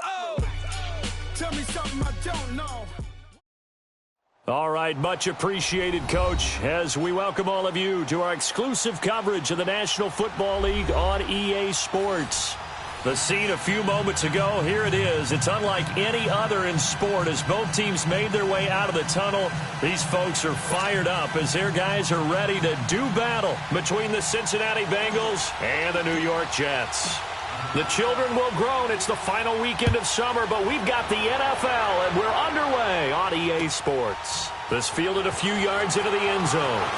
Oh, tell me something I don't know. All right, much appreciated, Coach, as we welcome all of you to our exclusive coverage of the National Football League on EA Sports. The scene a few moments ago, here it is. It's unlike any other in sport as both teams made their way out of the tunnel. These folks are fired up as their guys are ready to do battle between the Cincinnati Bengals and the New York Jets. The children will groan. It's the final weekend of summer, but we've got the NFL, and we're underway on EA Sports. This fielded a few yards into the end zone.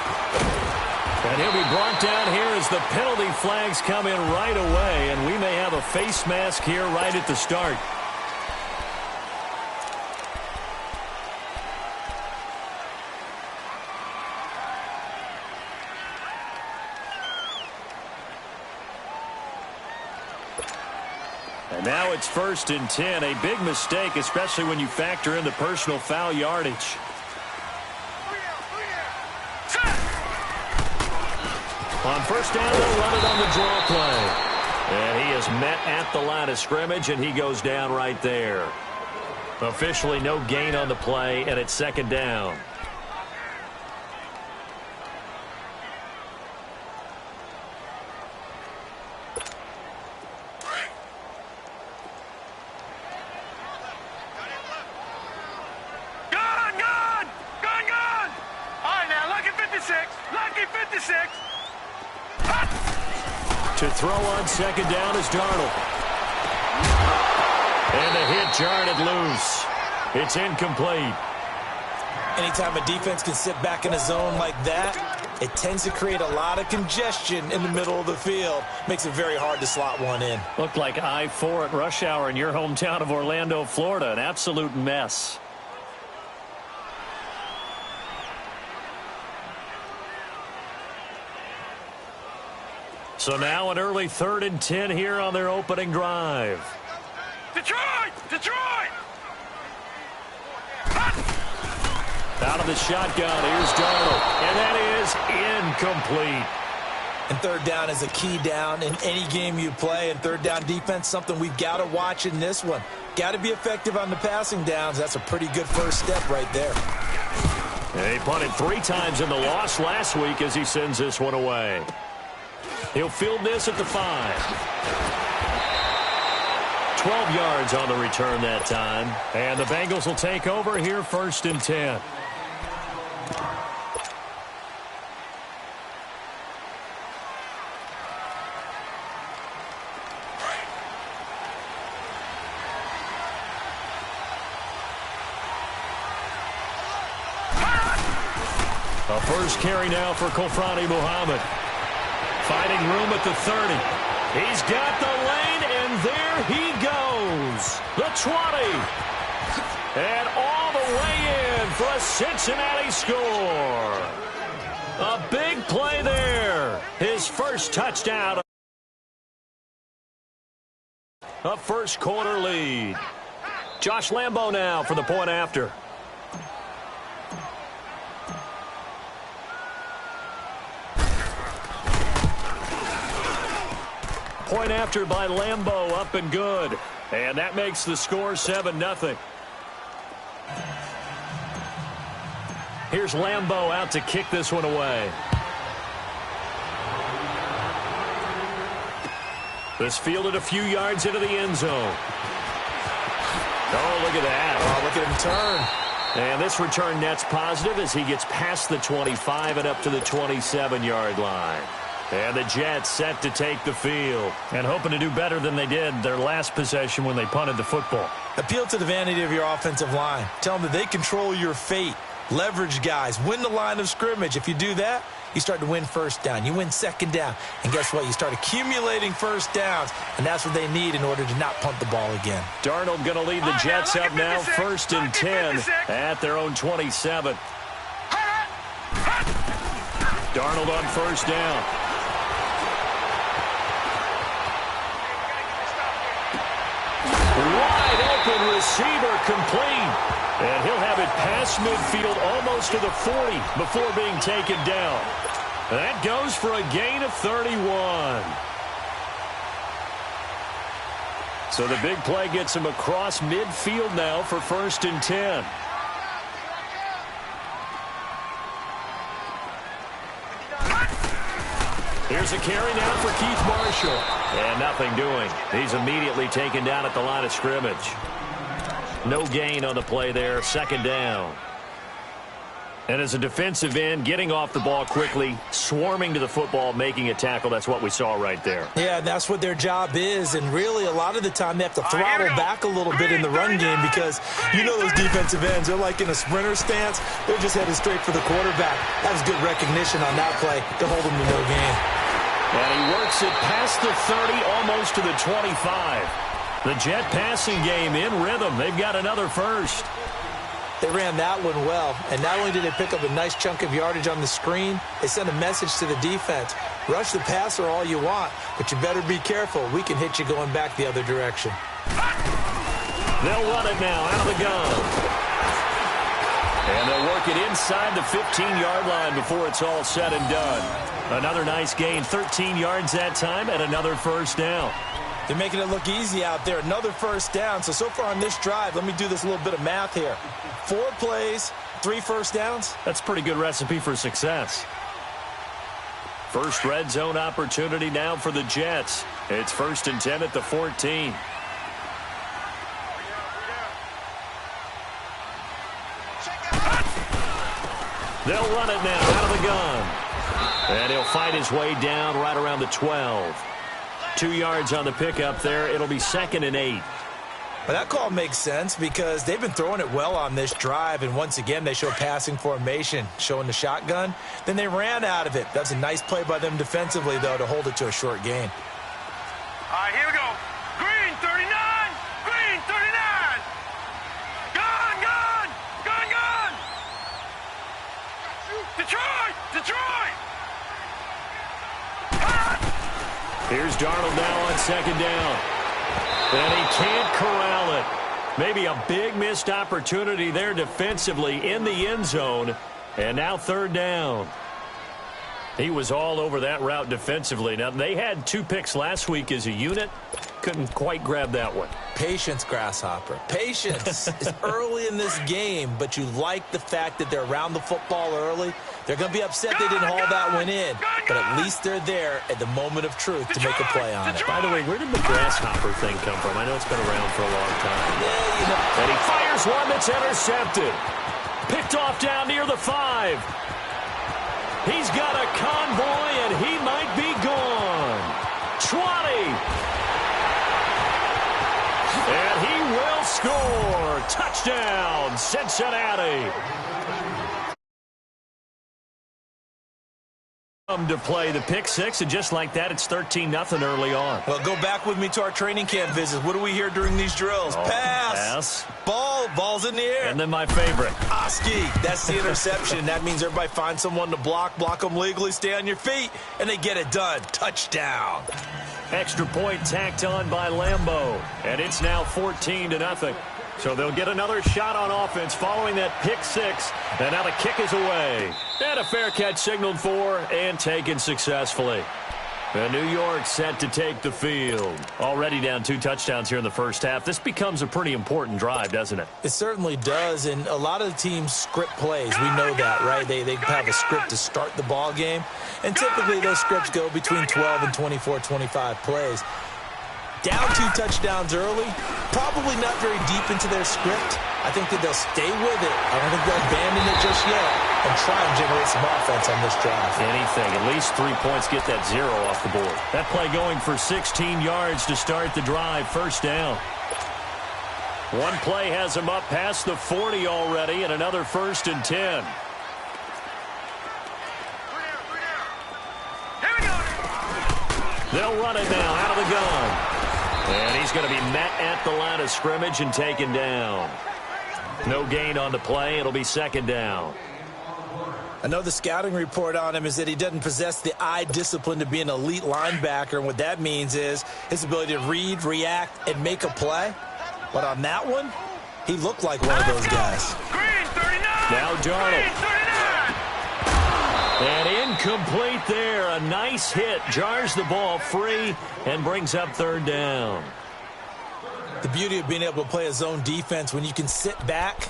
And he'll be brought down here as the penalty flags come in right away, and we may have a face mask here right at the start. And now it's 1st and 10. A big mistake, especially when you factor in the personal foul yardage. On first down, they'll run it on the draw play. And he is met at the line of scrimmage, and he goes down right there. Officially no gain on the play, and it's 2nd down. To throw on 2nd down is Darnold. And the hit jarred it loose. It's incomplete. Anytime a defense can sit back in a zone like that, it tends to create a lot of congestion in the middle of the field. Makes it very hard to slot one in. Looked like I-4 at rush hour in your hometown of Orlando, Florida. An absolute mess. So now an early 3rd and 10 here on their opening drive. Detroit! Detroit! Out of the shotgun, here's Darnold. And that is incomplete. And 3rd down is a key down in any game you play. And 3rd down defense, something we've got to watch in this one. Got to be effective on the passing downs. That's a pretty good first step right there. And he punted 3 times in the loss last week as he sends this one away. He'll field this at the 5. 12 yards on the return that time. And the Bengals will take over here 1st and 10. A first carry now for Kofrani Muhammad. Finding room at the 30. He's got the lane, and there he goes. The 20. And all the way in for a Cincinnati score. A big play there. His first touchdown. A first quarter lead. Josh Lambo now for the point after. Point after by Lambo, up and good. And that makes the score 7-0. Here's Lambo out to kick this one away. This fielded a few yards into the end zone. Oh, look at that. Oh, look at him turn. And this return net's positive as he gets past the 25 and up to the 27-yard line. And the Jets set to take the field and hoping to do better than they did their last possession when they punted the football. Appeal to the vanity of your offensive line. Tell them that they control your fate. Leverage guys. Win the line of scrimmage. If you do that, you start to win 1st down. You win 2nd down. And guess what? You start accumulating 1st downs. And that's what they need in order to not punt the ball again. Darnold going to lead the Jets up now 1st and 10 at their own 27. Darnold on 1st down. Wide open receiver complete. And he'll have it past midfield almost to the 40 before being taken down. That goes for a gain of 31. So the big play gets him across midfield now for 1st and 10. Here's a carry now for Keith Marshall. And nothing doing. He's immediately taken down at the line of scrimmage. No gain on the play there. 2nd down. And as a defensive end, getting off the ball quickly, swarming to the football, making a tackle. That's what we saw right there. Yeah, that's what their job is. And really, a lot of the time, they have to throttle back a little bit in the run game because you know those defensive ends, they're like in a sprinter stance. They're just headed straight for the quarterback. That was good recognition on that play to hold them to no gain. And he works it past the 30, almost to the 25. The Jet passing game in rhythm. They've got another first. They ran that one well, and not only did they pick up a nice chunk of yardage on the screen, they sent a message to the defense. Rush the passer all you want, but you better be careful. We can hit you going back the other direction. They'll run it now out of the gun. And they'll work it inside the 15-yard line before it's all said and done. Another nice gain, 13 yards that time, and another first down. They're making it look easy out there. Another first down. So far on this drive, let me do this little bit of math here. 4 plays, 3 first downs. That's a pretty good recipe for success. First red zone opportunity now for the Jets. It's 1st and 10 at the 14. They'll run it now out of the gun. And he'll fight his way down right around the 12. 2 yards on the pickup there. It'll be 2nd and 8. But that call makes sense because they've been throwing it well on this drive, and once again they show passing formation, showing the shotgun. Then they ran out of it. That's a nice play by them defensively, though, to hold it to a short gain. All right, here we go. Green 39. Green 39. Gone, gone. Gone, gone. Detroit. Detroit. Here's Darnold now on 2nd down. And he can't corral it. Maybe a big missed opportunity there defensively in the end zone. And now 3rd down. He was all over that route defensively. Now, they had 2 picks last week as a unit. Couldn't quite grab that one. Patience, Grasshopper. Patience is early in this game, but you like the fact that they're around the football early. They're going to be upset they didn't haul that one in, but at least they're there at the moment of truth to make a play on it. By the way, where did the Grasshopper thing come from? I know it's been around for a long time. Yeah, you know. And he fires one that's intercepted. Picked off down near the 5. He's got a convoy, and he might be gone. 20. And he will score. Touchdown, Cincinnati. To play the pick 6, and just like that, it's 13-0 early on. Well, go back with me to our training camp visits. What do we hear during these drills? Pass. Ball's in the air. And then my favorite. Oski. That's the interception. That means everybody finds someone to block them legally, stay on your feet, and they get it done. Touchdown. Extra point tacked on by Lambeau, and it's now 14-0. So they'll get another shot on offense following that pick 6, and now the kick is away. And a fair catch signaled for and taken successfully. And New York set to take the field. Already down 2 touchdowns here in the first half. This becomes a pretty important drive, doesn't it? It certainly does, and a lot of the teams script plays. We know that, right? They have a script to start the ball game, and typically those scripts go between 12 and 24, 25 plays. Down 2 touchdowns early, probably not very deep into their script. I think that they'll stay with it. I don't think they'll abandon it just yet and try and generate some offense on this drive. Anything. At least 3 points, get that 0 off the board. That play going for 16 yards to start the drive. 1st down. One play has him up past the 40 already, and another 1st and 10. They'll run it now out of the gun. And he's going to be met at the line of scrimmage and taken down. No gain on the play. It'll be 2nd down. I know the scouting report on him is that he doesn't possess the eye discipline to be an elite linebacker. And what that means is his ability to read, react, and make a play. But on that one, he looked like one of those guys. Green 39. Now Darnold. Green 39. And incomplete there. A nice hit. Jars the ball free and brings up 3rd down. The beauty of being able to play a zone defense when you can sit back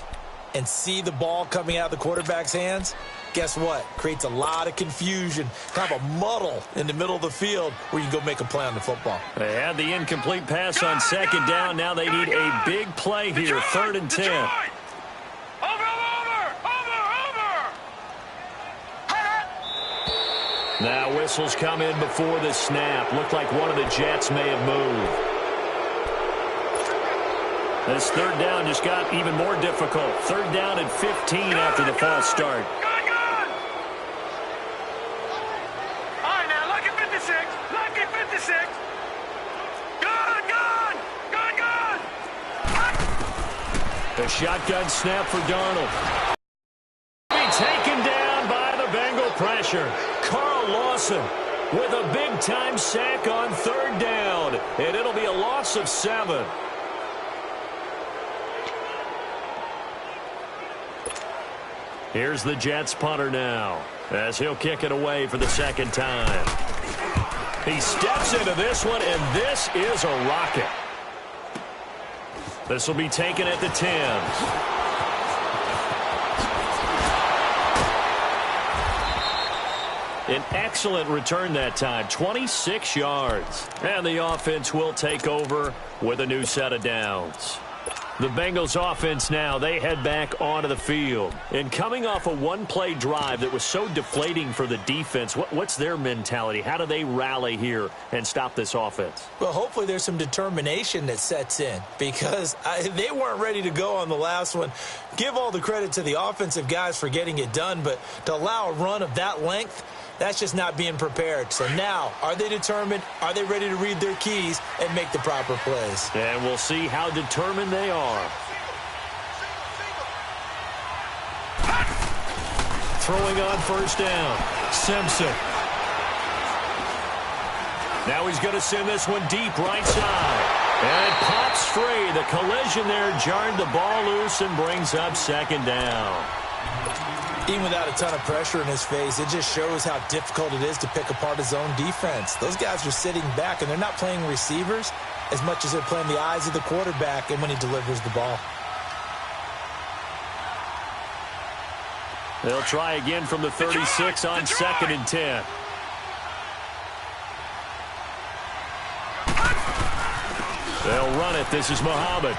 and see the ball coming out of the quarterback's hands, guess what? Creates a lot of confusion, kind of a muddle in the middle of the field where you can go make a play on the football. They had the incomplete pass on second down. Now they need a big play here, 3rd and 10. Now whistles come in before the snap. Looked like one of the Jets may have moved. This 3rd down just got even more difficult. 3rd down and 15 after the false start. Good. All right, now, lucky 56. Lucky 56. Good. The shotgun snap for Darnold. Be taken down by the Bengal pressure. Carl Lawson with a big-time sack on 3rd down. And it'll be a loss of 7. Here's the Jets punter now, as he'll kick it away for the 2nd time. He steps into this one, and this is a rocket. This will be taken at the 10. An excellent return that time, 26 yards. And the offense will take over with a new set of downs. The Bengals offense now, they head back onto the field. And coming off a one-play drive that was so deflating for the defense, what's their mentality? How do they rally here and stop this offense? Well, hopefully there's some determination that sets in because they weren't ready to go on the last one. Give all the credit to the offensive guys for getting it done, but to allow a run of that length, that's just not being prepared. So now, are they determined? Are they ready to read their keys and make the proper plays? And we'll see how determined they are. Throwing on 1st down. Simpson. Now he's going to send this one deep right side. And it pops free. The collision there jarred the ball loose and brings up 2nd down. Even without a ton of pressure in his face, it just shows how difficult it is to pick apart his own defense. Those guys are sitting back, and they're not playing receivers as much as they're playing the eyes of the quarterback and when he delivers the ball. They'll try again from the 36 on 2nd and 10. They'll run it. This is Muhammad.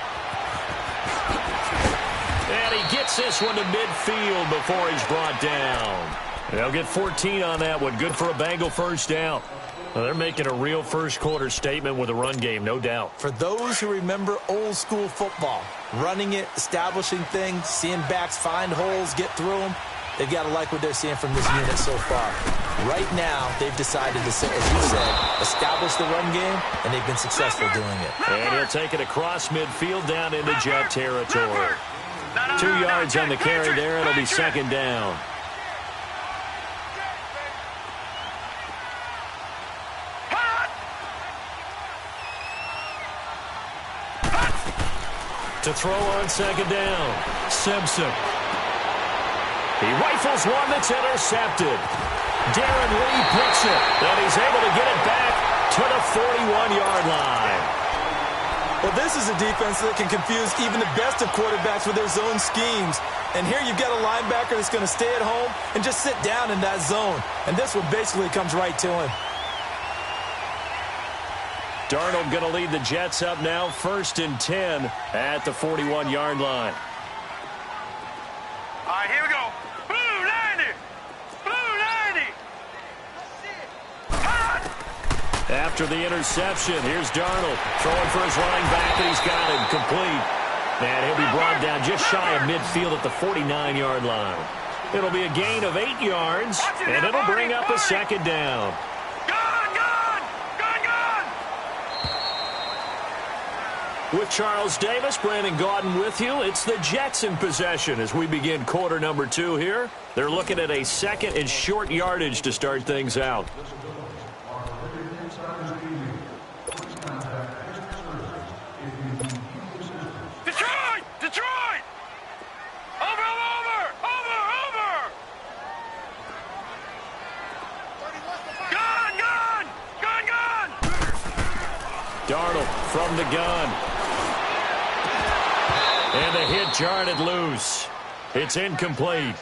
And he gets this one to midfield before he's brought down. They'll get 14 on that one. Good for a Bengal 1st down. Well, they're making a real first-quarter statement with a run game, no doubt. For those who remember old-school football, running it, establishing things, seeing backs find holes, get through them, they've got to like what they're seeing from this unit so far. Right now, they've decided to, as you said, establish the run game, and they've been successful doing it. And he'll take it across midfield down into Jet territory. 2 yards on the carry there. It'll be 2nd down. To throw on 2nd down. Simpson. He rifles one that's intercepted. Darren Lee picks it, and he's able to get it back to the 41-yard line. Well, this is a defense that can confuse even the best of quarterbacks with their zone schemes. And here you've got a linebacker that's going to stay at home and just sit down in that zone. And this one basically comes right to him. Darnold going to lead the Jets up now, 1st and 10 at the 41-yard line. All right, here we go. Blue 90. Blue 90. After the interception, here's Darnold throwing for his running back, and he's got him complete. And he'll be brought down just shy of midfield at the 49-yard line. It'll be a gain of 8 yards, and it'll bring up a 2nd down. With Charles Davis, Brandon Gaudin with you. It's the Jets in possession as we begin quarter number 2 here. They're looking at a 2nd and short yardage to start things out. Detroit! Detroit! Over! Gun! Darnold from the gun. And the hit jarred it loose. It's incomplete.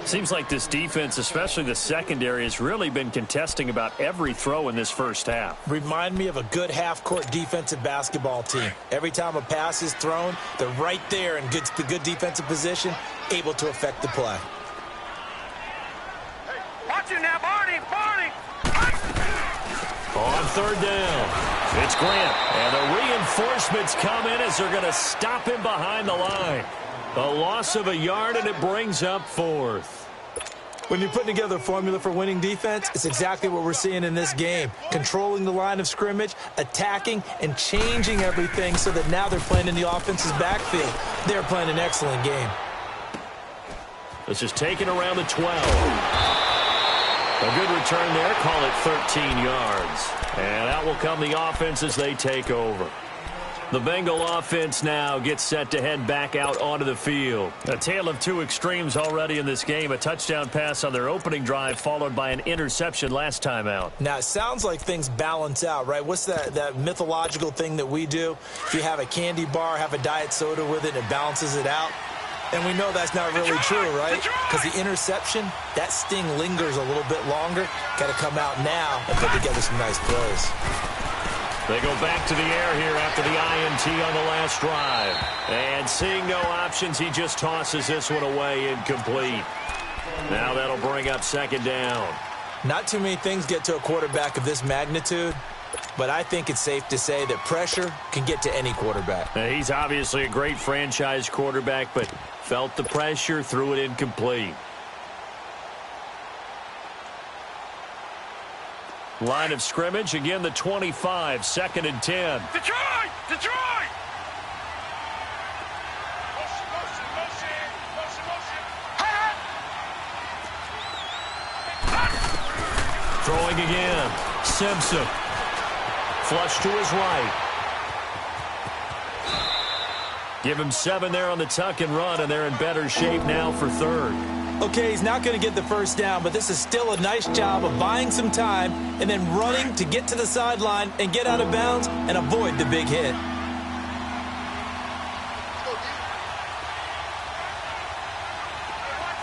Seems like this defense, especially the secondary, has really been contesting about every throw in this first half. Remind me of a good half-court defensive basketball team. Every time a pass is thrown, they're right there in good defensive position, able to affect the play. Watch it now, Barney! Barney! On third down, it's Grant. And the reinforcements come in as they're going to stop him behind the line. A loss of a yard, and it brings up fourth. When you're putting together a formula for winning defense, it's exactly what we're seeing in this game. Controlling the line of scrimmage, attacking, and changing everything so that now they're playing in the offense's backfield. They're playing an excellent game. This is taken around the 12. A good return there. Call it 13 yards. And out will come the offense as they take over. The Bengal offense now gets set to head back out onto the field. A tale of two extremes already in this game. A touchdown pass on their opening drive followed by an interception last time out. Now, it sounds like things balance out, right? What's that mythological thing that we do? If you have a candy bar, have a diet soda with it, and it balances it out. And we know that's not really true, right? Because the interception, that sting lingers a little bit longer. Got to come out now and put together some nice plays. They go back to the air here after the INT on the last drive. And seeing no options, he just tosses this one away incomplete. Now that'll bring up second down. Not too many things get to a quarterback of this magnitude, but I think it's safe to say that pressure can get to any quarterback. Now, he's obviously a great franchise quarterback, but felt the pressure, threw it incomplete. Line of scrimmage, again the 25, 2nd and 10. Detroit! Detroit! Throwing again. Simpson. Flush to his right. Give him 7 there on the tuck and run, and they're in better shape now for third. Okay, he's not going to get the first down, but this is still a nice job of buying some time and then running to get to the sideline and get out of bounds and avoid the big hit.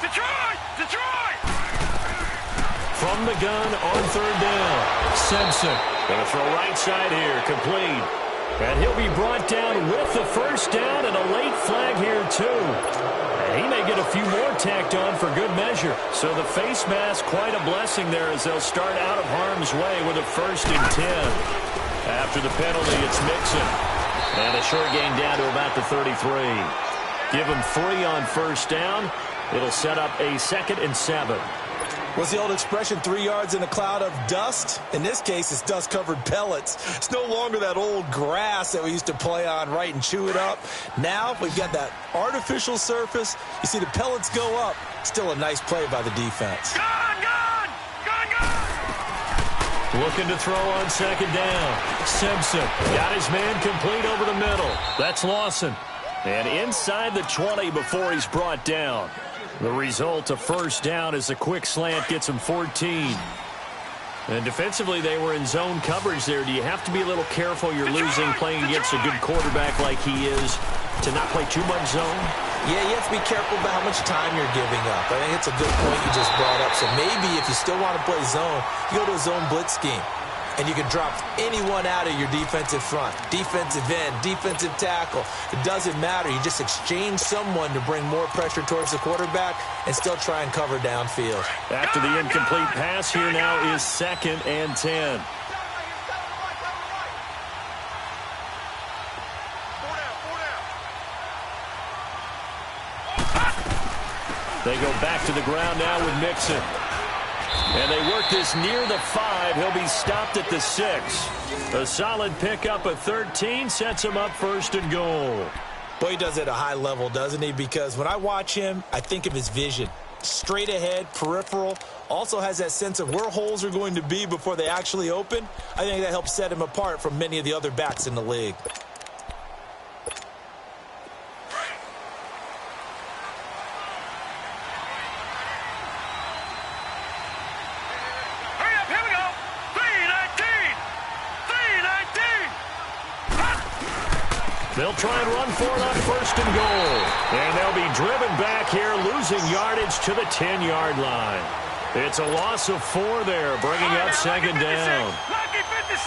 Detroit! Detroit! From the gun on third down. Simpson going to throw right side here, complete. And he'll be brought down with the first down and a late flag here too. He may get a few more tacked on for good measure. So the face mask, quite a blessing there as they'll start out of harm's way with a 1st and 10. After the penalty, it's Mixon. And a short gain down to about the 33. Give him 3 on first down. It'll set up a 2nd and 7. What's the old expression, 3 yards in a cloud of dust? In this case, it's dust-covered pellets. It's no longer that old grass that we used to play on, right, and chew it up. Now we've got that artificial surface. You see the pellets go up. Still a nice play by the defense. Gone! Gone! Gone! Gone! Looking to throw on 2nd down. Simpson got his man complete over the middle. That's Lawson. And inside the 20 before he's brought down. The result, a first down as a quick slant gets him 14. And defensively, they were in zone coverage there. Do you have to be a little careful you're losing playing against a good quarterback like he is to not play too much zone? Yeah, you have to be careful about how much time you're giving up. I think it's a good point you just brought up. So maybe if you still want to play zone, you go to a zone blitz scheme. And you can drop anyone out of your defensive front, defensive end, defensive tackle. It doesn't matter. You just exchange someone to bring more pressure towards the quarterback and still try and cover downfield. After the incomplete pass, here now is 2nd and 10. They go back to the ground now with Mixon. And they work this near the 5. He'll be stopped at the 6. A solid pickup of 13 sets him up 1st and goal. Boy, he does it at a high level, doesn't he? Because when I watch him, I think of his vision. Straight ahead, peripheral. Also has that sense of where holes are going to be before they actually open. I think that helps set him apart from many of the other backs in the league. They'll try and run for it on first and goal. And they'll be driven back here, losing yardage to the 10-yard line. It's a loss of 4 there, bringing up second down.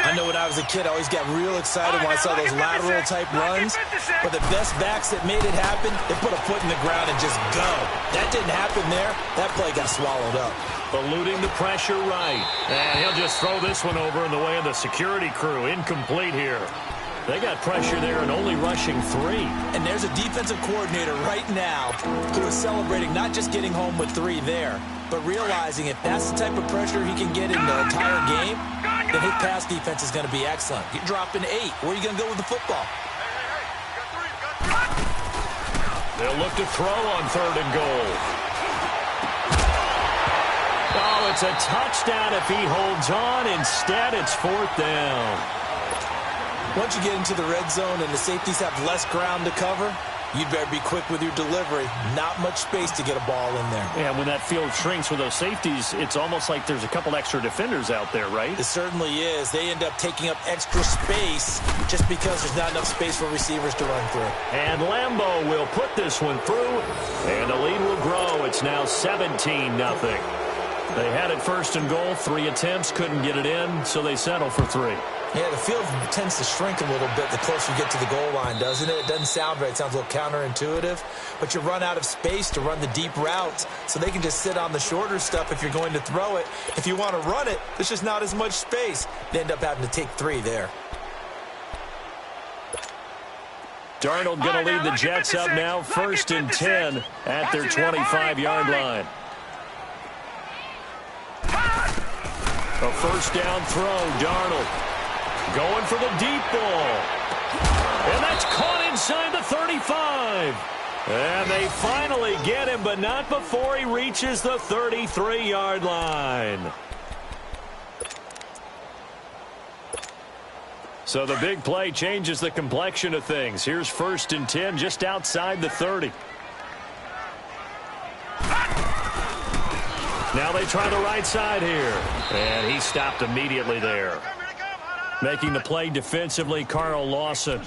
I know when I was a kid, I always got real excited when I saw those lateral-type runs. But the best backs that made it happen, they put a foot in the ground and just go. That didn't happen there. That play got swallowed up. Eluding the pressure right. And he'll just throw this one over in the way of the security crew. Incomplete here. They got pressure there and only rushing 3. And there's a defensive coordinator right now who is celebrating not just getting home with 3 there, but realizing if that's the type of pressure he can get in the entire game, then his pass defense is going to be excellent. You're dropping 8. Where are you going to go with the football? They'll look to throw on third and goal. Oh, it's a touchdown if he holds on. Instead, it's 4th down. Once you get into the red zone and the safeties have less ground to cover, you'd better be quick with your delivery. Not much space to get a ball in there. Yeah, when that field shrinks with those safeties, it's almost like there's a couple extra defenders out there, right? It certainly is. They end up taking up extra space just because there's not enough space for receivers to run through. And Lambeau will put this one through, and the lead will grow. It's now 17-0. They had it first and goal, 3 attempts, couldn't get it in, so they settle for 3. Yeah, the field tends to shrink a little bit the closer you get to the goal line, doesn't it? It doesn't sound right. It sounds a little counterintuitive. But you run out of space to run the deep routes, so they can just sit on the shorter stuff if you're going to throw it. If you want to run it, there's just not as much space. They end up having to take 3 there. Darnold going to lead the Jets up now, 1st and 10 at their 25-yard line. A first down throw, Darnold. Going for the deep ball. And that's caught inside the 35. And they finally get him, but not before he reaches the 33-yard line. So the big play changes the complexion of things. Here's 1st and 10 just outside the 30. Now they try the right side here. And he stopped immediately there. Making the play defensively, Carl Lawson.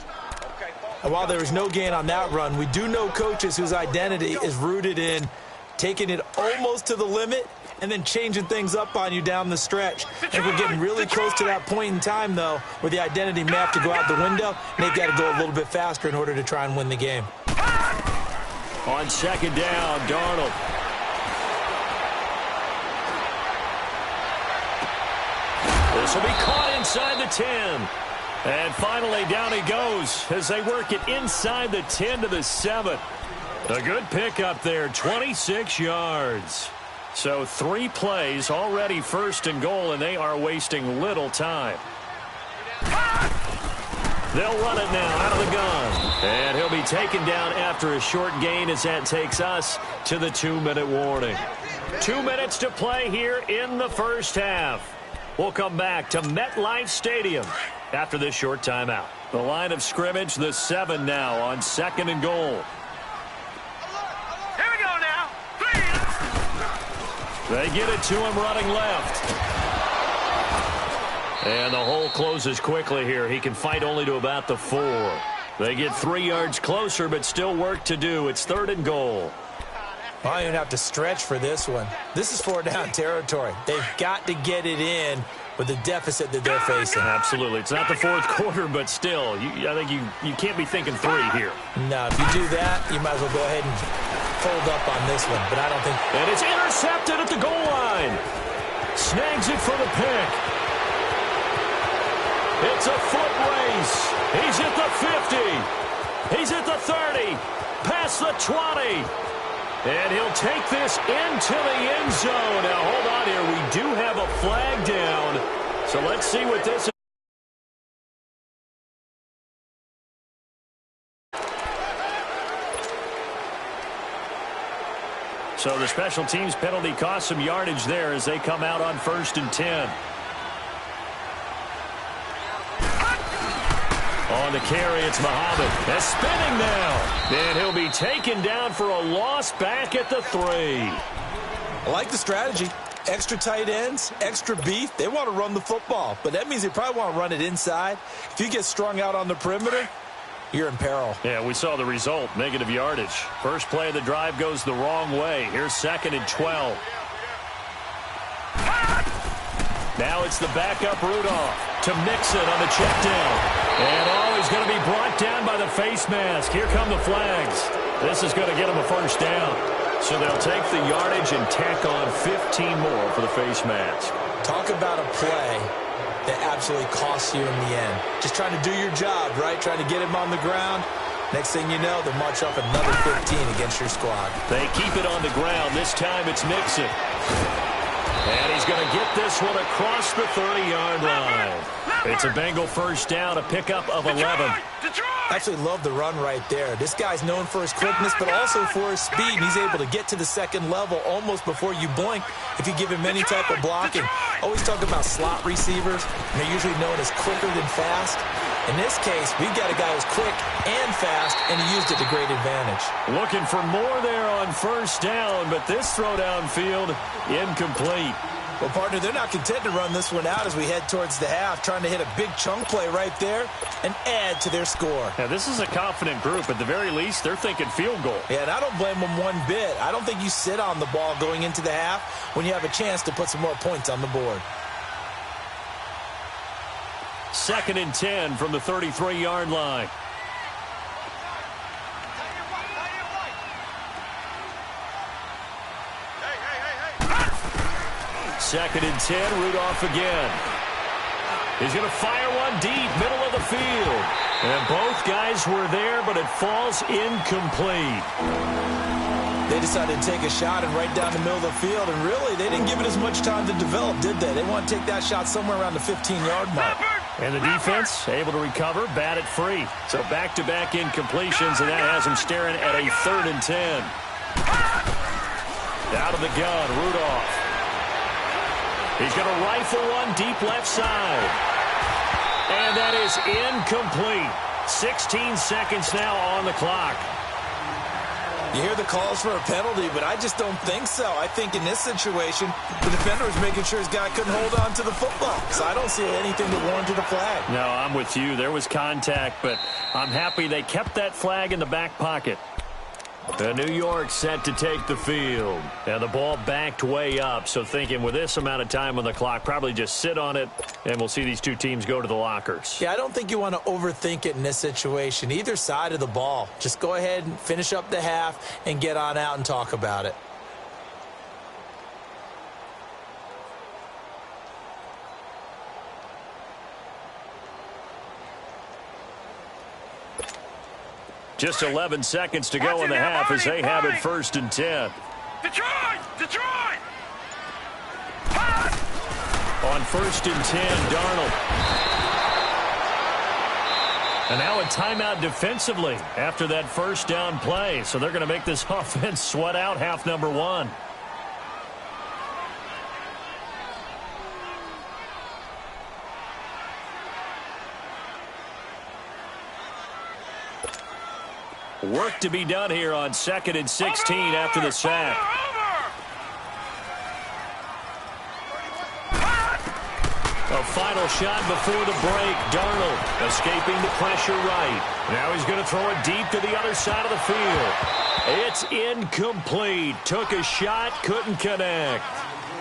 And while there was no gain on that run, we do know coaches whose identity is rooted in taking it almost to the limit and then changing things up on you down the stretch. And we're getting really close to that point in time, though, where the identity may have to go out the window, and they've got to go a little bit faster in order to try and win the game. On second down, Darnold. This will be caught inside the 10. And finally, down he goes as they work it inside the 10 to the 7. A good pickup there, 26 yards. So 3 plays, already 1st and goal, and they are wasting little time. They'll run it now out of the gun. And he'll be taken down after a short gain as that takes us to the 2-minute warning. 2 minutes to play here in the first half. We'll come back to MetLife Stadium after this short timeout. The line of scrimmage, the 7 now on 2nd and goal. Here we go now. 3. They get it to him running left. And the hole closes quickly here. He can fight only to about the 4. They get 3 yards closer, but still work to do. It's 3rd and goal. I don't even have to stretch for this one. This is 4-down territory. They've got to get it in with the deficit that they're facing. Absolutely. It's not the 4th quarter, but still, I think you can't be thinking 3 here. No, if you do that, you might as well go ahead and fold up on this one, but I don't think... And it's intercepted at the goal line. Snags it for the pick. It's a foot race. He's at the 50. He's at the 30. Past the 20. And he'll take this into the end zone. Now, hold on here. We do have a flag down. So let's see what this is. So the special teams penalty cost some yardage there as they come out on 1st and 10. On the carry, it's Muhammad. That's spinning now. And he'll be taken down for a loss back at the 3. I like the strategy. Extra tight ends, extra beef. They want to run the football, but that means they probably want to run it inside. If you get strung out on the perimeter, you're in peril. Yeah, we saw the result, negative yardage. First play of the drive goes the wrong way. Here's 2nd and 12. Now it's the backup Rudolph to Mixon on the check down. And he's going to be brought down by the face mask. Here come the flags. This is going to get him a first down. So they'll take the yardage and tack on 15 more for the face mask. Talk about a play that absolutely costs you in the end. Just trying to do your job, right? Trying to get him on the ground. Next thing you know, they'll march off another 15 against your squad. They keep it on the ground. This time it's Mixon. And he's going to get this one across the 30-yard line. It's a Bengal first down, a pickup of 11. I actually love the run right there. This guy's known for his quickness, but also for his speed. And he's able to get to the second level almost before you blink if you give him any type of blocking. Always talk about slot receivers, and they're usually known as quicker than fast. In this case, we've got a guy who's quick and fast, and he used it to great advantage. Looking for more there on first down, but this throw downfield incomplete. Well, partner, they're not content to run this one out as we head towards the half, trying to hit a big chunk play right there and add to their score. Now, this is a confident group. At the very least, they're thinking field goal. Yeah, and I don't blame them one bit. I don't think you sit on the ball going into the half when you have a chance to put some more points on the board. 2nd and 10 from the 33-yard line. Second and 10, Rudolph again. He's going to fire one deep, middle of the field. And both guys were there, but it falls incomplete. They decided to take a shot and right down the middle of the field, and really, they didn't give it as much time to develop, did they? They want to take that shot somewhere around the 15-yard mark. And the defense able to recover, bat it free. So back-to-back incompletions, and that has him staring at a 3rd and 10. Out of the gun, Rudolph. He's going to rifle one deep left side. And that is incomplete. 16 seconds now on the clock. You hear the calls for a penalty, but I just don't think so. I think in this situation, the defender was making sure his guy couldn't hold on to the football. So I don't see anything that warranted a flag. No, I'm with you. There was contact, but I'm happy they kept that flag in the back pocket. New York set to take the field. And the ball backed way up, so thinking with this amount of time on the clock, probably just sit on it, and we'll see these two teams go to the lockers. Yeah, I don't think you want to overthink it in this situation. Either side of the ball. Just go ahead and finish up the half and get on out and talk about it. Just 11 seconds to go in the half as they have it 1st and 10. Detroit! Detroit! On 1st and 10, Darnold. And now a timeout defensively after that first down play. So they're going to make this offense sweat out half number 1. Work to be done here on 2nd and 16 after the sack. A final shot before the break. Darnold escaping the pressure right. Now he's going to throw it deep to the other side of the field. It's incomplete. Took a shot, couldn't connect.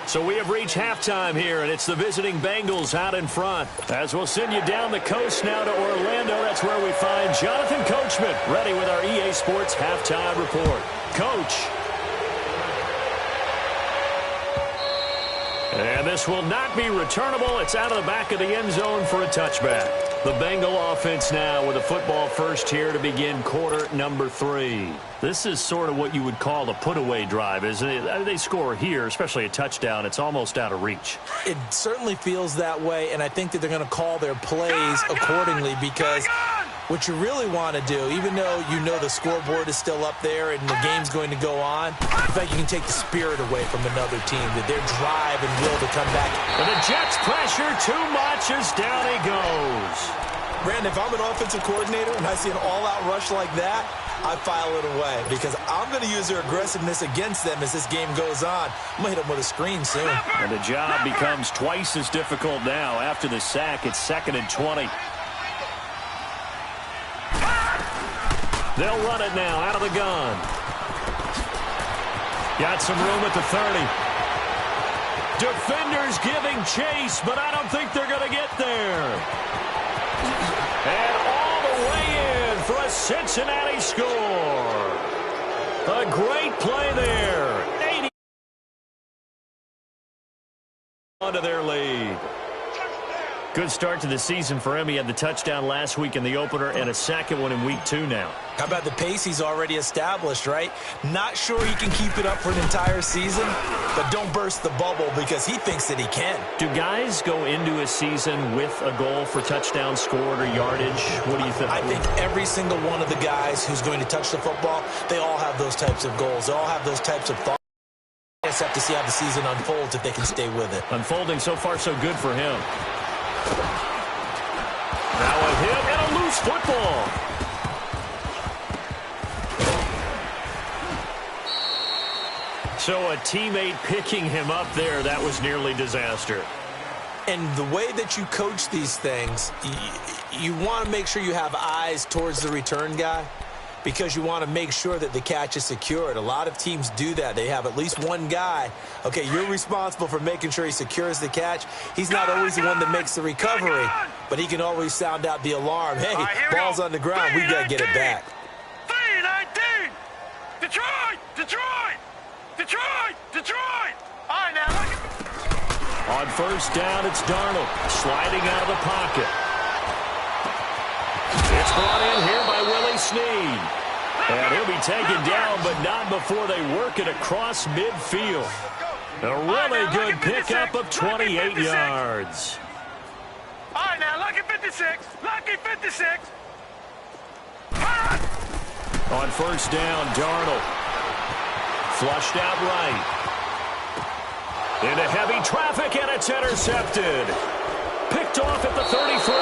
So we have reached halftime here, and it's the visiting Bengals out in front. As we'll send you down the coast now to Orlando, that's where we find Jonathan Coachman ready with our EA Sports Halftime Report. Coach. And this will not be returnable. It's out of the back of the end zone for a touchback. The Bengal offense now with a football first here to begin quarter number 3. This is sort of what you would call a put-away drive, isn't it? They score here, especially a touchdown. It's almost out of reach. It certainly feels that way, and I think that they're going to call their plays accordingly because what you really want to do, even though you know the scoreboard is still up there and the game's going to go on, in fact, you can take the spirit away from another team, that their drive and will to come back. And the Jets pressure too much as down he goes. Brandon, if I'm an offensive coordinator and I see an all-out rush like that, I file it away because I'm going to use their aggressiveness against them as this game goes on. I'm going to hit them with a screen soon. And the job becomes twice as difficult now. After the sack, it's 2nd and 20. They'll run it now out of the gun. Got some room at the 30. Defenders giving chase, but I don't think they're going to get there. And all the way in for a Cincinnati score. A great play there. 80 onto their lead. Good start to the season for him. He had the touchdown last week in the opener and a second one in week 2 now. How about the pace he's already established, right? Not sure he can keep it up for an entire season, but don't burst the bubble because he thinks that he can. Do guys go into a season with a goal for touchdown scored or yardage? What do you think? I think every single one of the guys who's going to touch the football, they all have those types of goals. They all have those types of thoughts. We just have to see how the season unfolds if they can stay with it. Unfolding so far so good for him. Now a hit and a loose football. So a teammate picking him up there, that was nearly disaster. And the way that you coach these things, you want to make sure you have eyes towards the return guy because you want to make sure that the catch is secured. A lot of teams do that. They have at least one guy. Okay, you're responsible for making sure he secures the catch. He's not always the one that makes the recovery, but he can always sound out the alarm. Hey, ball's on the ground. We got to get it back. 3-19! Detroit! Detroit! Detroit! Detroit! All right, now look. On first down, it's Darnold sliding out of the pocket. It's brought in here by Willie Snead. And he'll be taken down, but not before they work it across midfield. A really good pickup of 28 yards. All right, now, lucky 56. Lucky 56. On first down, Darnold. Flushed out right. Into heavy traffic, and it's intercepted. Picked off at the 33.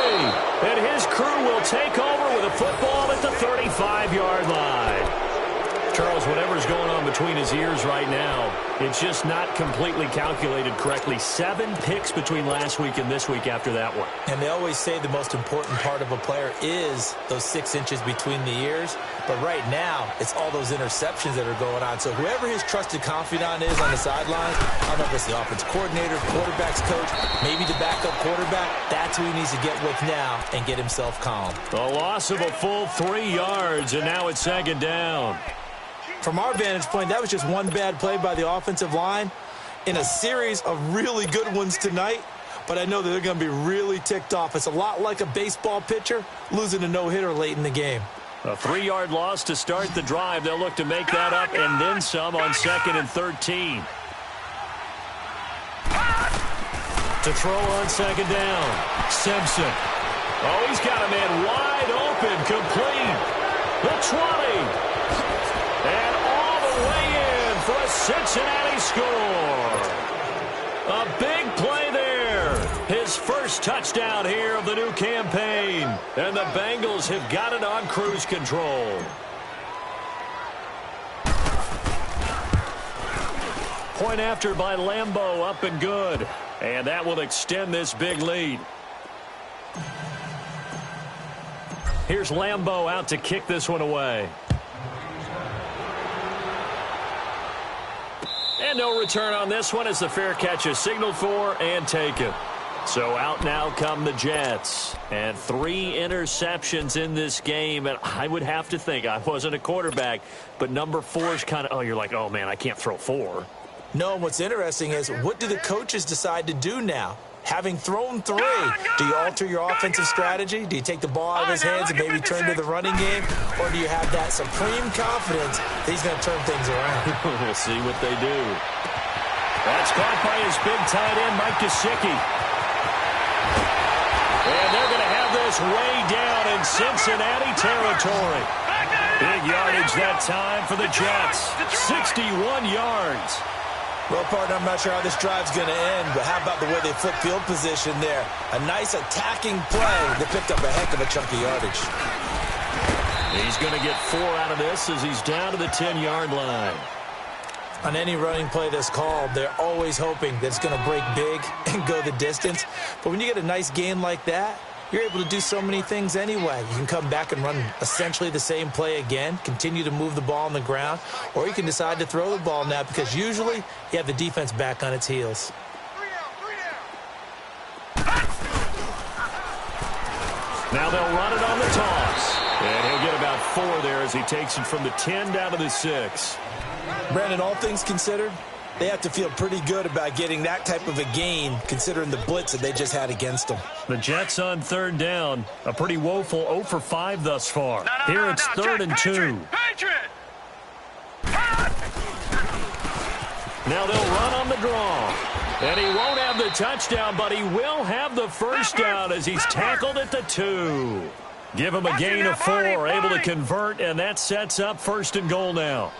And his crew will take over with a football at the 35-yard line. Charles, whatever's going on between his ears right now, it's just not completely calculated correctly. 7 picks between last week and this week after that one. And they always say the most important part of a player is those 6 inches between the ears. But right now, it's all those interceptions that are going on. So whoever his trusted confidant is on the sidelines, I don't know if it's the offense coordinator, quarterback's coach, maybe the backup quarterback, that's who he needs to get with now and get himself calm. The loss of a full 3 yards, and now it's second down. From our vantage point, that was just one bad play by the offensive line in a series of really good ones tonight. But I know that they're going to be really ticked off. It's a lot like a baseball pitcher losing a no-hitter late in the game. A 3-yard loss to start the drive. They'll look to make that up and then some on 2nd and 13. To throw on 2nd down. Simpson. Oh, he's got a man wide open, complete. The 20. And all the way in for a Cincinnati score. A big play there. His first touchdown here of the new campaign. And the Bengals have got it on cruise control. Point after by Lambeau, up and good. And that will extend this big lead. Here's Lambeau out to kick this one away. And no return on this one as the fair catch is signaled for and taken. So out now come the Jets. And 3 interceptions in this game. And I would have to think, I wasn't a quarterback, but number 4 is kind of, oh, you're like, oh, man, I can't throw 4. No, and what's interesting is what do the coaches decide to do now? Having thrown 3, do you alter your offensive strategy? Do you take the ball out of his hands and maybe turn to the running game? Or do you have that supreme confidence that he's going to turn things around? We'll see what they do. That's caught by his big tight end, Mike Gesicki. And they're going to have this way down in Cincinnati territory. Big yardage that time for the Jets. 61 yards. Well, partner, I'm not sure how this drive's going to end, but how about the way they flip field position there? A nice attacking play that picked up a heck of a chunk of yardage. He's going to get 4 out of this as he's down to the 10-yard line. On any running play that's called, they're always hoping that it's going to break big and go the distance. But when you get a nice gain like that, you're able to do so many things anyway. You can come back and run essentially the same play again, continue to move the ball on the ground, or you can decide to throw the ball now because usually you have the defense back on its heels. Now they'll run it on the toss. And he'll get about 4 there as he takes it from the 10 down to the 6. Brandon, all things considered, they have to feel pretty good about getting that type of a gain considering the blitz that they just had against them. The Jets on 3rd down. A pretty woeful 0 for 5 thus far. Here it's 3rd and 2. Patriot! Now they'll run on the draw. And he won't have the touchdown, but he will have the first down as he's tackled at the 2. Give him a gain of 4, able to convert, and that sets up 1st and goal now.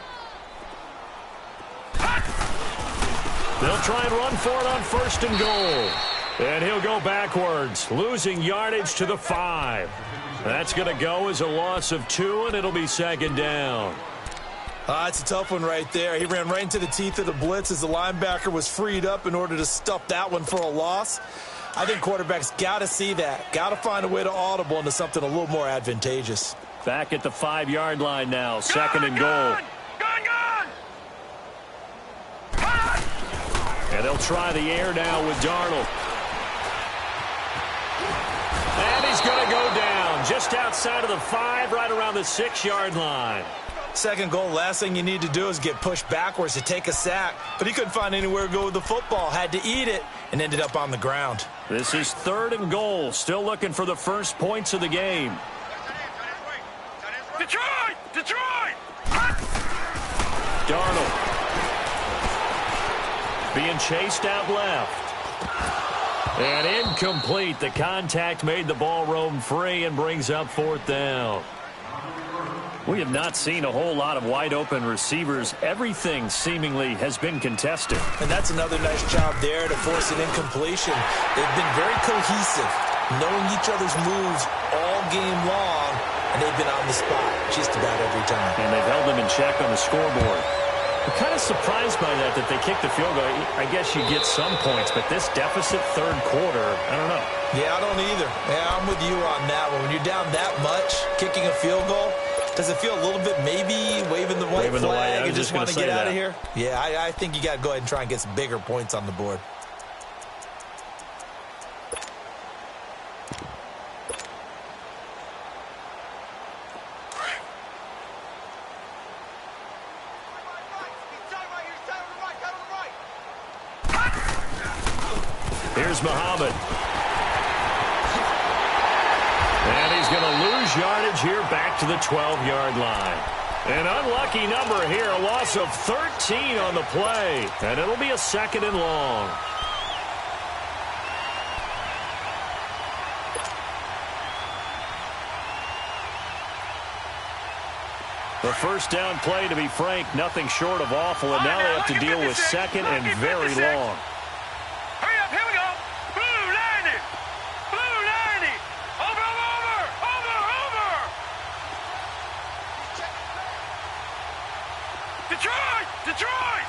They'll try and run for it on 1st and goal. And he'll go backwards, losing yardage to the 5. That's going to go as a loss of 2, and it'll be 2nd down. It's a tough one right there. He ran right into the teeth of the blitz as the linebacker was freed up in order to stuff that one for a loss. I think quarterbacks got to see that. Got to find a way to audible into something a little more advantageous. Back at the 5-yard line now, 2nd and goal. And they'll try the air now with Darnold. And he's going to go down just outside of the 5, right around the 6-yard line. 2nd goal, last thing you need to do is get pushed backwards to take a sack. But he couldn't find anywhere to go with the football. Had to eat it and ended up on the ground. This is 3rd and goal. Still looking for the first points of the game. Detroit! Detroit! Darnold. Being chased out left. And incomplete. The contact made the ball roam free and brings up 4th down. We have not seen a whole lot of wide-open receivers. Everything seemingly has been contested. And that's another nice job there to force an incompletion. They've been very cohesive, knowing each other's moves all game long, and they've been on the spot just about every time. And they've held them in check on the scoreboard. I'm kind of surprised by that they kicked the field goal. I guess you get some points, but this deficit 3rd quarter, I don't know. Yeah, I don't either. Yeah, I'm with you on that one. When you're down that much, kicking a field goal, does it feel a little bit maybe waving the white flag and just want to get out of here? Yeah, I think you got to go ahead and try and get some bigger points on the board. Here's Muhammad. And he's going to lose yardage here back to the 12-yard line. An unlucky number here, a loss of 13 on the play. And it'll be a 2nd and long. The first down play, to be frank, nothing short of awful. And now they have to deal with 2nd and very long. Hurry up, here we go. Blue 90. Blue 90. Over. Detroit!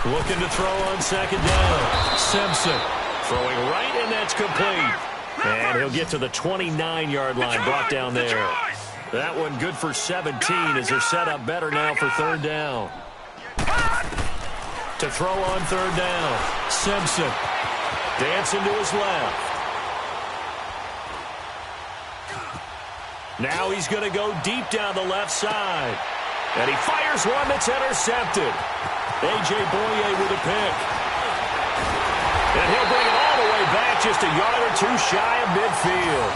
Looking to throw on 2nd down. Simpson throwing right, and that's complete. And he'll get to the 29-yard line, brought down there. That one good for 17 as they're set up better now for 3rd down. To throw on 3rd down. Simpson dancing to his left. Now he's going to go deep down the left side. And he fires one that's intercepted. A.J. Boye with a pick. And he'll bring it all the way back just a yard or 2 shy of midfield.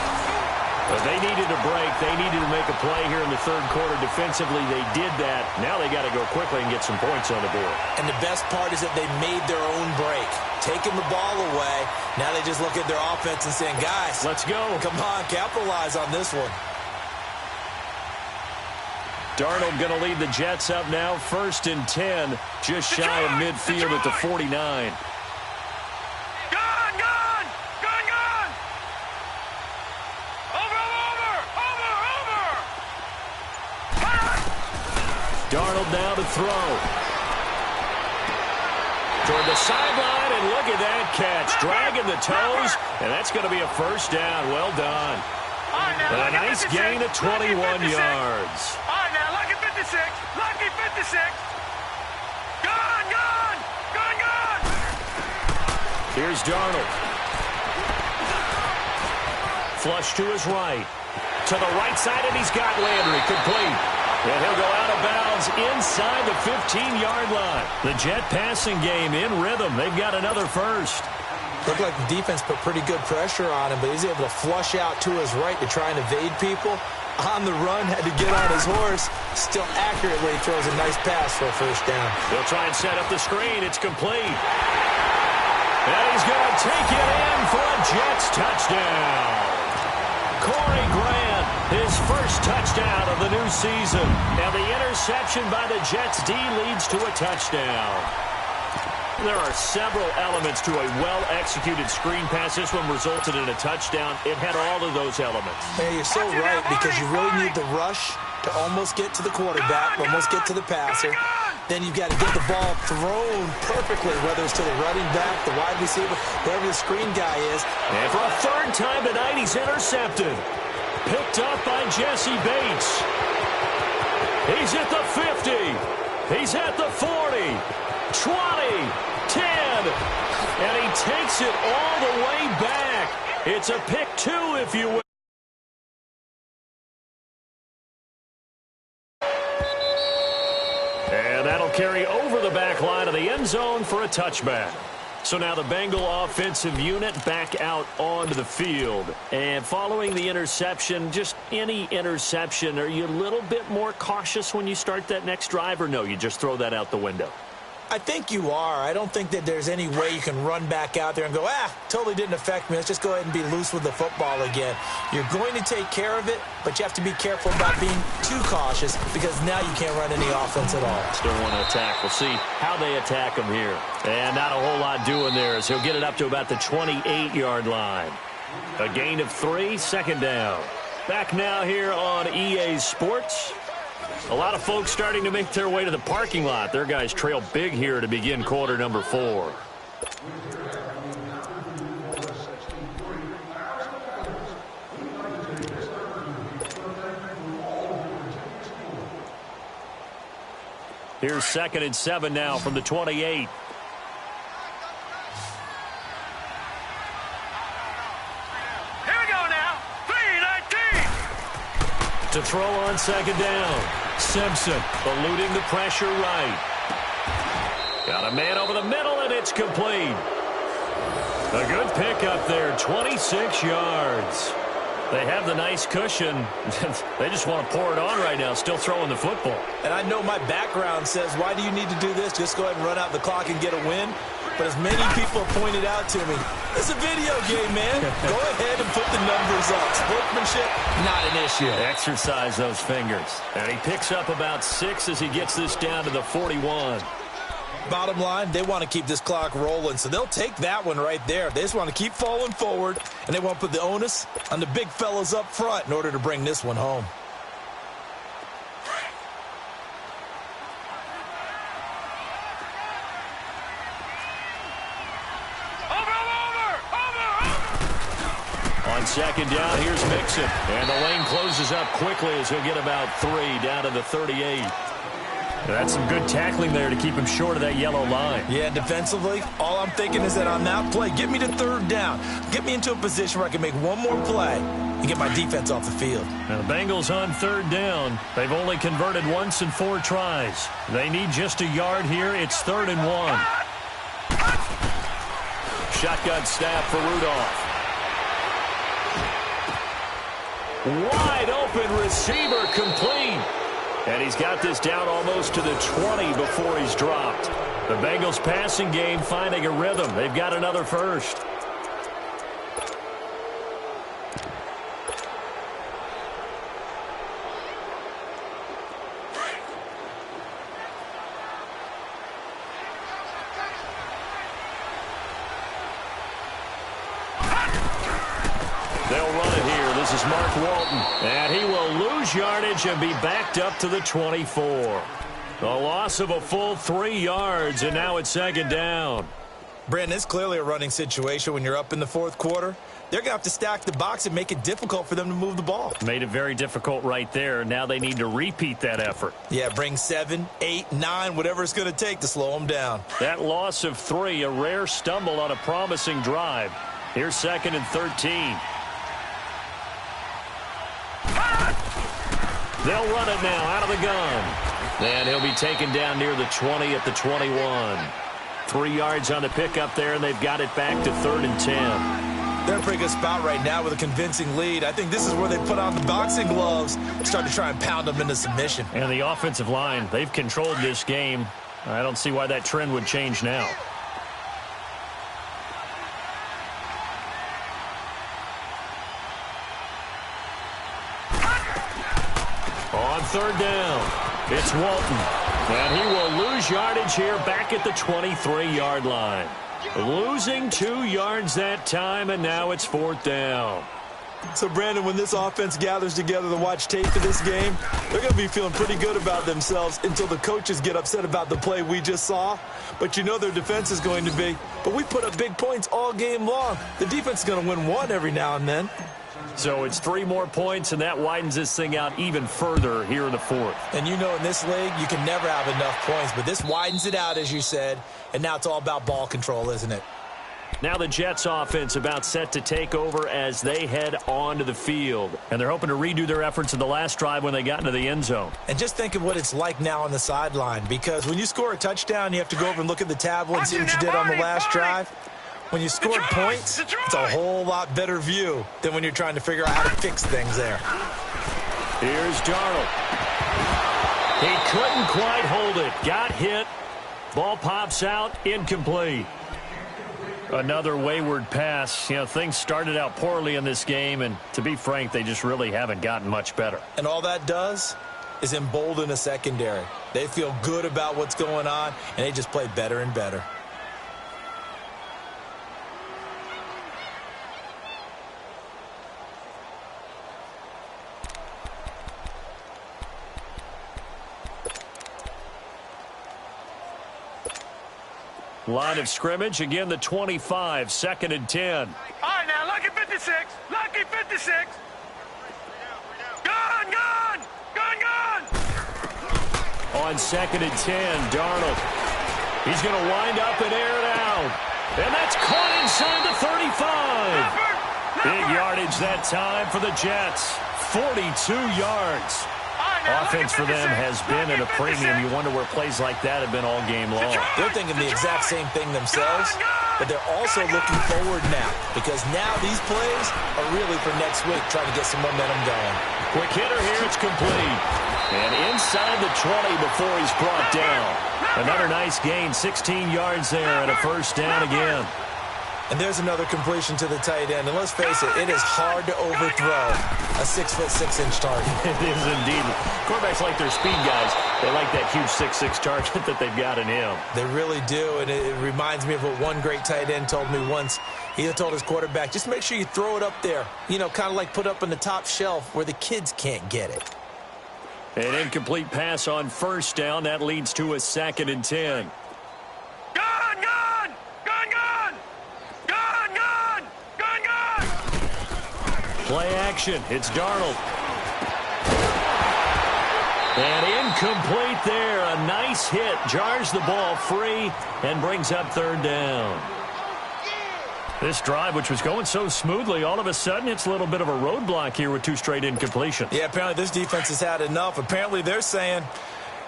But they needed a break. They needed to make a play here in the 3rd quarter. Defensively, they did that. Now they got to go quickly and get some points on the board. And the best part is that they made their own break. Taking the ball away. Now they just look at their offense and saying, guys, let's go. Come on, capitalize on this one. Darnold going to lead the Jets up now. 1st and 10, just shy of midfield at the 49. Over. Darnold now to throw. toward the sideline, and look at that catch. Dragging the toes, and that's going to be a first down. Well done. A nice gain of 21 yards. All right, now, lucky 56. Lucky 56. Gone, gone, gone, gone. Here's Darnold. Flush to his right. To the right side, and he's got Landry. Complete. And he'll go out of bounds inside the 15-yard line. The Jet passing game in rhythm. They've got another first. Looked like the defense put pretty good pressure on him, but he's able to flush out to his right to try and evade people. On the run, had to get on his horse. Still accurately throws a nice pass for a first down. They'll try and set up the screen. It's complete. And he's going to take it in for a Jets touchdown. Corey Grant, his first touchdown of the new season. And the interception by the Jets D leads to a touchdown. There are several elements to a well-executed screen pass. This one resulted in a touchdown. It had all of those elements. Yeah, you're so right, because you really need the rush to almost get to the quarterback, almost get to the passer. Then you've got to get the ball thrown perfectly, whether it's to the running back, the wide receiver, wherever the screen guy is. And for a third time tonight, he's intercepted. Picked up by Jesse Bates. He's at the 50. He's at the 40. 20, 10, and he takes it all the way back. It's a pick two, if you will. And that'll carry over the back line of the end zone for a touchback. So now the Bengal offensive unit back out onto the field. And following the interception, just any interception, are you a little bit more cautious when you start that next drive, or no, you just throw that out the window? I think you are. I don't think that there's any way you can run back out there and go, totally didn't affect me. Let's just go ahead and be loose with the football again. You're going to take care of it, but you have to be careful about being too cautious, because now you can't run any offense at all. Still want to attack. We'll see how they attack him here. And not a whole lot doing there, as he'll get it up to about the 28-yard line. A gain of 3, second down. Back now here on EA Sports. A lot of folks starting to make their way to the parking lot. Their guys trail big here to begin quarter number 4. Here's 2nd and 7 now from the 28. Here we go now. 3-19. To throw on 2nd down. Simpson eluding the pressure right. Got a man over the middle, and it's complete. A good pickup there, 26 yards. They have the nice cushion. They just want to pour it on right now, still throwing the football. And I know my background says, why do you need to do this? Just go ahead and run out the clock and get a win. But as many people have pointed out to me, it's a video game, man. Go ahead and put the numbers up. Sportsmanship, not an issue. Exercise those fingers. And he picks up about 6 as he gets this down to the 41. Bottom line, they want to keep this clock rolling, so they'll take that one right there. They just want to keep falling forward, and they want to put the onus on the big fellas up front in order to bring this one home. Over. On 2nd down, here's Mixon. And the lane closes up quickly as he'll get about 3 down to the 38. That's some good tackling there to keep him short of that yellow line. Yeah, defensively, all I'm thinking is that on that play, get me to 3rd down. Get me into a position where I can make one more play and get my defense off the field. Now the Bengals on 3rd down. They've only converted once in 4 tries. They need just a yard here. It's 3rd and 1. Shotgun snap for Rudolph. Wide open receiver, complete. And he's got this down almost to the 20 before he's dropped. The Bengals passing game finding a rhythm. They've got another first. They'll run it here. This is Mark Walton. And he will lose yardage and be backed up to the 24. A loss of a full 3 yards, and now it's second down. Brandon, it's clearly a running situation when you're up in the fourth quarter. They're going to have to stack the box and make it difficult for them to move the ball. Made it very difficult right there. Now they need to repeat that effort. Yeah, bring 7, 8, 9, whatever it's going to take to slow them down. That loss of 3, a rare stumble on a promising drive. Here's second and 13. They'll run it now out of the gun. And he'll be taken down near the 20 at the 21. 3 yards on the pickup there, and they've got it back to 3rd and 10. They're in a pretty good spot right now with a convincing lead. I think this is where they put on the boxing gloves and start to try and pound them into submission. And the offensive line, they've controlled this game. I don't see why that trend would change now. On 3rd down, it's Walton. And he will lose yardage here back at the 23-yard line. Losing 2 yards that time, and now it's 4th down. So, Brandon, when this offense gathers together to watch tape of this game, they're going to be feeling pretty good about themselves until the coaches get upset about the play we just saw. But you know their defense is going to be, but we put up big points all game long. The defense is going to win one every now and then. So it's 3 more points, and that widens this thing out even further here in the 4th. And you know in this league, you can never have enough points, but this widens it out, as you said, and now it's all about ball control, isn't it? Now the Jets offense about set to take over as they head onto the field. And they're hoping to redo their efforts in the last drive when they got into the end zone. And just think of what it's like now on the sideline, because when you score a touchdown, you have to go over and look at the tablet and see what you did on the last drive. When you scored points, it's a whole lot better view than when you're trying to figure out how to fix things there. Here's Darnold. He couldn't quite hold it. Got hit. Ball pops out. Incomplete. Another wayward pass. You know, things started out poorly in this game, and to be frank, they just really haven't gotten much better. And all that does is embolden a secondary. They feel good about what's going on, and they just play better and better. Line of scrimmage, again the 25, 2nd and 10. All right, now, lucky 56. Lucky 56. Gun, gun, gun, gun. On 2nd and 10, Darnold. He's going to wind up and air it out. And that's caught inside the 35. Big yardage that time for the Jets. 42 yards. Offense for them has been at a premium. You wonder where plays like that have been all game long. They're thinking the exact same thing themselves, but they're also looking forward now, because now these plays are really for next week, trying to get some momentum going. Quick hitter here, it's complete. And inside the 20 before he's brought down. Another nice gain, 16 yards there, and a 1st down again. And there's another completion to the tight end. And let's face it, it is hard to overthrow a 6'6" target. It is indeed. Quarterbacks like their speed guys. They like that huge 6'6" target that they've got in him. They really do. And it reminds me of what one great tight end told me once. He told his quarterback, just make sure you throw it up there. You know, kind of like put up on the top shelf where the kids can't get it. An incomplete pass on 1st down. That leads to a 2nd and 10. Gun, gun, gun, gun. Gun, gun, gun, gun. Play action. It's Darnold. And incomplete there. A nice hit. Jars the ball free and brings up 3rd down. This drive, which was going so smoothly, all of a sudden it's a little bit of a roadblock here with 2 straight incompletions. Yeah, apparently this defense has had enough. Apparently they're saying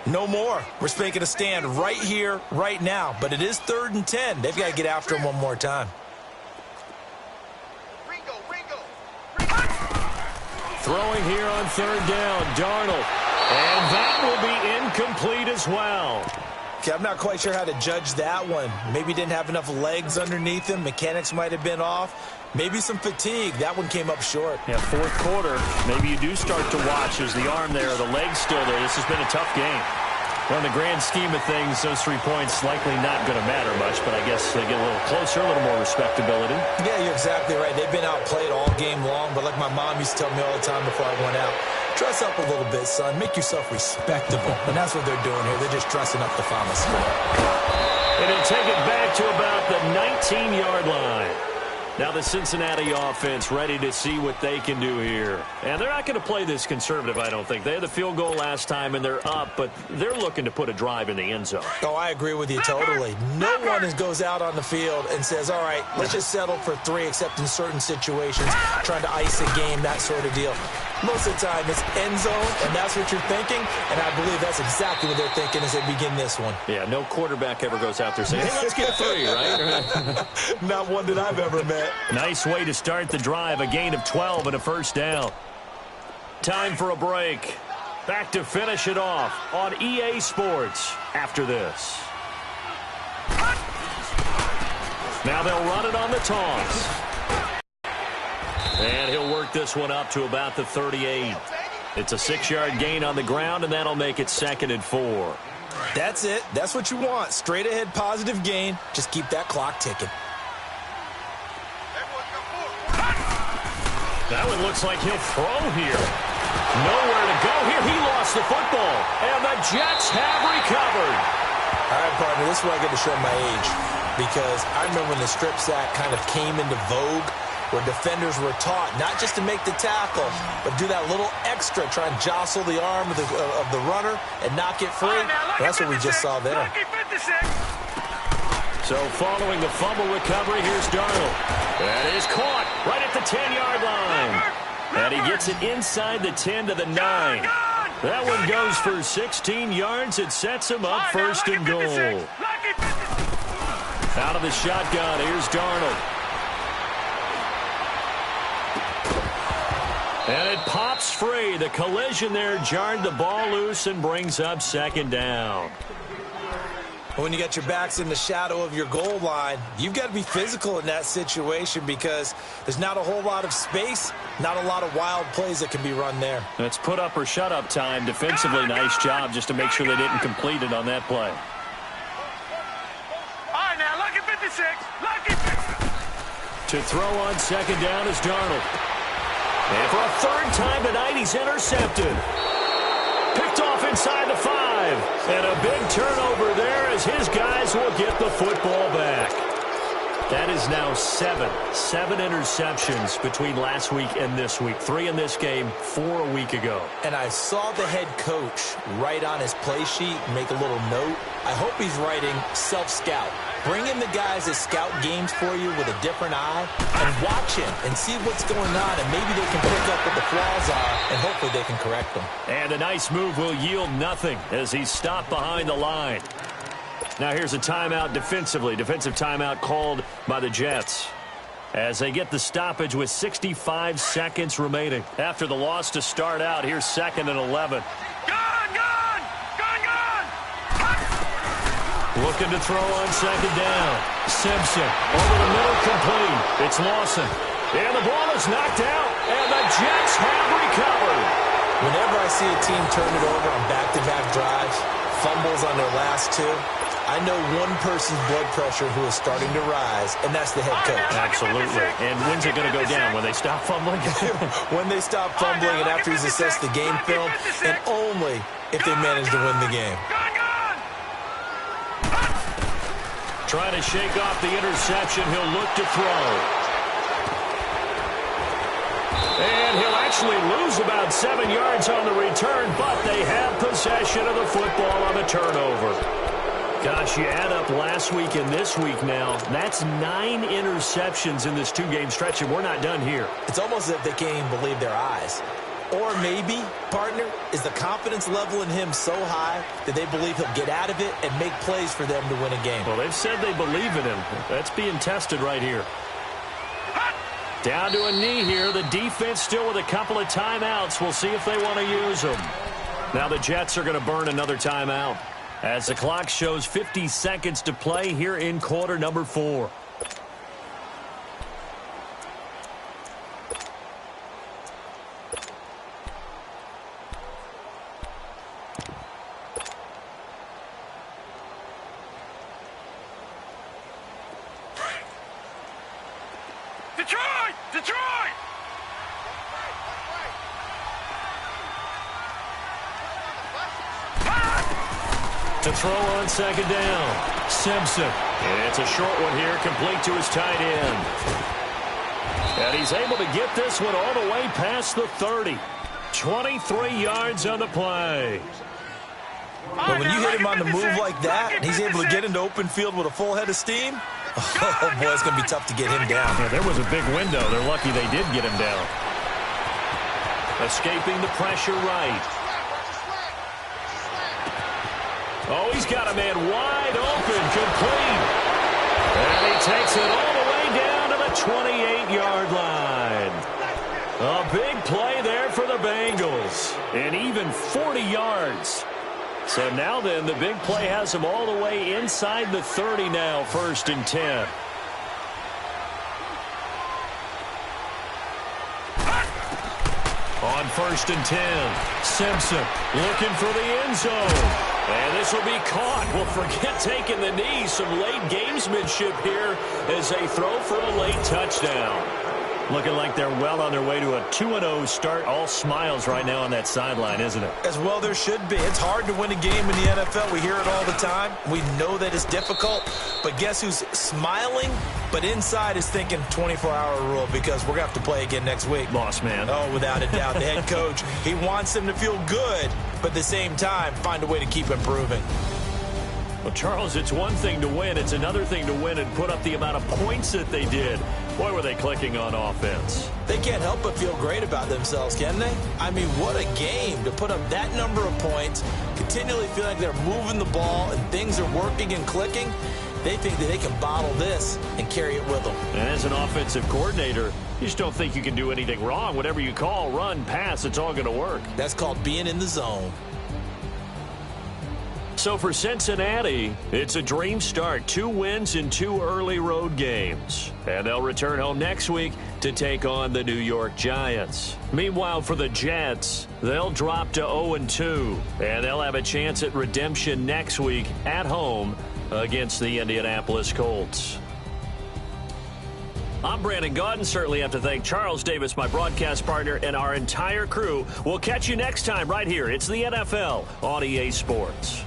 no more. We're making a stand right here, right now. But it is 3rd and 10. They've got to get after him one more time. Throwing here on 3rd down, Darnold. And that will be incomplete as well. Okay, I'm not quite sure how to judge that one. Maybe didn't have enough legs underneath him. Mechanics might have been off. Maybe some fatigue. That one came up short. Yeah, 4th quarter, maybe you do start to watch as the arm there, the leg's still there. This has been a tough game. Well, in the grand scheme of things, those 3 points likely not going to matter much, but I guess they get a little closer, a little more respectability. Yeah, you're exactly right. They've been outplayed all game long, but like my mom used to tell me all the time before I went out, Dress up a little bit, son. Make yourself respectable. And that's what they're doing here. They're just dressing up the final score. And he'll take it back to about the 19-yard line. Now the Cincinnati offense ready to see what they can do here. And they're not going to play this conservative, I don't think. They had the field goal last time, and they're up, but they're looking to put a drive in the end zone. Oh, I agree with you totally. No one goes out on the field and says, all right, let's just settle for 3, except in certain situations, trying to ice a game, that sort of deal. Most of the time, it's end zone, and that's what you're thinking, and I believe that's exactly what they're thinking as they begin this one. Yeah, no quarterback ever goes out there saying, hey, let's get 3, right? Not one that I've ever met. Nice way to start the drive, a gain of 12 and a first down. Time for a break. Back to finish it off on EA Sports after this. Now they'll run it on the toss. And he'll work this one up to about the 38. It's a 6-yard gain on the ground, and that'll make it 2nd and 4. That's it. That's what you want. Straight ahead, positive gain. Just keep that clock ticking. That one looks like he'll throw here. Nowhere to go here. He lost the football, and the Jets have recovered. All right, partner, this is where I get to show my age, because I remember when the strip sack kind of came into vogue, where defenders were taught not just to make the tackle, but do that little extra, try and jostle the arm of the runner and knock it free. That's what we just saw there. So following the fumble recovery, here's Darnold. That is caught right at the 10-yard line. And he gets it inside the 10 to the 9. That one goes for 16 yards. It sets him up 1st and goal. Out of the shotgun, here's Darnold. And it pops free. The collision there jarred the ball loose and brings up 2nd down. When you got your backs in the shadow of your goal line, you've got to be physical in that situation because there's not a whole lot of space, not a lot of wild plays that can be run there. That's put up or shut up time. Defensively, nice job just to make sure they didn't complete it on that play. All right, now, lucky 56. Lucky 56. To throw on 2nd down is Darnold. And for a 3rd time tonight, he's intercepted. Picked off inside the 5. And a big turnover there as his guys will get the football back. That is now 7 interceptions between last week and this week. 3 in this game, 4 a week ago. And I saw the head coach write on his play sheet, make a little note. I hope he's writing self-scout. Bring in the guys that scout games for you with a different eye and watch him and see what's going on, and maybe they can pick up what the flaws are, and hopefully they can correct them. And a nice move will yield nothing as he's stopped behind the line. Now here's a timeout defensively. Defensive timeout called by the Jets as they get the stoppage with 65 seconds remaining. After the loss to start out, here's 2nd and 11. Looking to throw on 2nd down. Simpson over the middle, complete. It's Lawson. And the ball is knocked out, and the Jets have recovered. Whenever I see a team turn it over on back-to-back drives, fumbles on their last 2, I know one person's blood pressure who is starting to rise, and that's the head coach. Absolutely. And when's it going to go down? When they stop fumbling? When they stop fumbling and after he's assessed the game film, and only if they manage to win the game. Trying to shake off the interception. He'll look to throw. And he'll actually lose about 7 yards on the return, but they have possession of the football on the turnover. Gosh, you add up last week and this week now, that's 9 interceptions in this 2-game stretch, and we're not done here. It's almost as if they can't even believe their eyes. Or maybe, partner, is the confidence level in him so high that they believe he'll get out of it and make plays for them to win a game. Well, they've said they believe in him. That's being tested right here. Down to a knee here. The defense still with a couple of timeouts. We'll see if they want to use them. Now the Jets are going to burn another timeout as the clock shows 50 seconds to play here in quarter number 4. Detroit! Detroit! To throw on second down. Simpson. And it's a short one here, complete to his tight end. And he's able to get this one all the way past the 30. 23 yards on the play. But when you hit him on the move like that, and he's able to get into open field with a full head of steam, oh, boy, it's going to be tough to get him down. Yeah, there was a big window. They're lucky they did get him down. Escaping the pressure right. Oh, he's got a man wide open, complete. And he takes it all the way down to the 28-yard line. A big play there for the Bengals. And even 40 yards. So now then, the big play has them all the way inside the 30 now, 1st and 10. On 1st and 10, Simpson looking for the end zone. And this will be caught. Well, forget taking the knee. Some late gamesmanship here as they throw for a late touchdown. Looking like they're well on their way to a 2-0 start. All smiles right now on that sideline, isn't it? As well there should be. It's hard to win a game in the NFL. We hear it all the time. We know that it's difficult. But guess who's smiling? But inside is thinking 24-hour rule because we're going to have to play again next week. Boss man. Oh, without a doubt. The head coach, he wants them to feel good, but at the same time, find a way to keep improving. Well, Charles, it's one thing to win. It's another thing to win and put up the amount of points that they did. Boy, were they clicking on offense. They can't help but feel great about themselves, can they? I mean, what a game to put up that number of points, continually feel like they're moving the ball and things are working and clicking. They think that they can bottle this and carry it with them. And as an offensive coordinator, you just don't think you can do anything wrong. Whatever you call, run, pass, it's all going to work. That's called being in the zone. So for Cincinnati, it's a dream start. 2 wins in 2 early road games. And they'll return home next week to take on the New York Giants. Meanwhile, for the Jets, they'll drop to 0-2. And they'll have a chance at redemption next week at home against the Indianapolis Colts. I'm Brandon Gaudin. Certainly have to thank Charles Davis, my broadcast partner, and our entire crew. We'll catch you next time right here. It's the NFL on EA Sports.